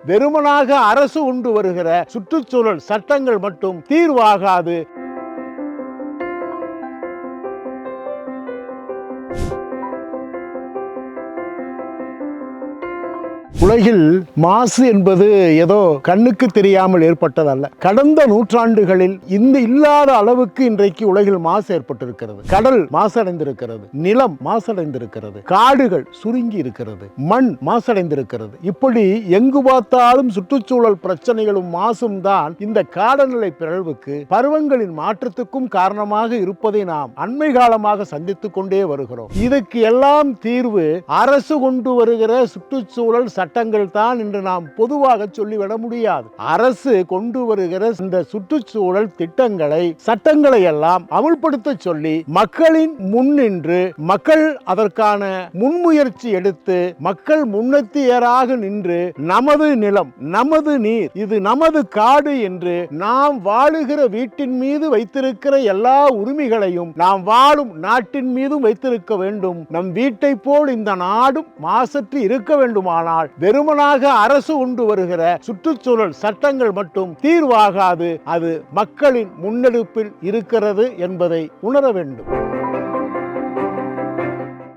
வெறுமனாக அரசு கொண்டு வருகிற சுற்றுச்சூழல் சட்டங்கள் மட்டும் தீர்வாகாது. உலகில் மாசு என்பது ஏதோ கண்ணுக்கு தெரியாமல் ஏற்பட்டதல்ல. கடந்த நூற்றாண்டுகளில் இந்த இல்லாத அளவுக்கு இன்றைக்கு உலகில் மாசு ஏற்பட்டிருக்கிறது. கடல் மாசடைந்திருக்கிறது, நிலம் மாசடைந்திருக்கிறது, காடுகள் சுருங்கி இருக்கிறது, மண் மாசடைந்திருக்கிறது. இப்படி எங்கு பார்த்தாலும் சுற்றுச்சூழல் பிரச்சனைகளும் மாசும் தான் இந்த காலநிலை பிறழ்வுக்கு, பருவங்களின் மாற்றத்துக்கும் காரணமாக இருப்பதை நாம் அண்மை காலமாக சந்தித்துக் கொண்டே வருகிறோம். இதுக்கு எல்லாம் தீர்வு அரசு கொண்டு வருகிற சுற்றுச்சூழல் சட்டங்கள் தான் என்று நாம் பொதுவாக சொல்லிவிட முடியாது. அரசு கொண்டு வருகிற இந்த சுற்றுச்சூழல் திட்டங்களை, சட்டங்களை எல்லாம் அமுல்படுத்த சொல்லி மக்களின் முன்னின்று, மக்கள் அதற்கான முன்முயற்சி எடுத்து, மக்கள் முன்னெத்தியராக நின்று நமது நிலம், நமது நீர், இது நமது காடு என்று நாம் வாழுகிற வீட்டின் மீது வைத்திருக்கிற எல்லா உரிமைகளையும் நாம் வாழும் நாட்டின் மீதும் வைத்திருக்க வேண்டும். நம் வீட்டை போல் இந்த நாடும் மாசற்று இருக்க வேண்டுமானால் வெறுமனாக அரசு கொண்டு வருகிற சுற்றுச்சூழல் சட்டங்கள் மட்டும் தீர்வாகாது. அது மக்களின் முன்னெடுப்பில் இருக்கிறது என்பதை உணர வேண்டும்.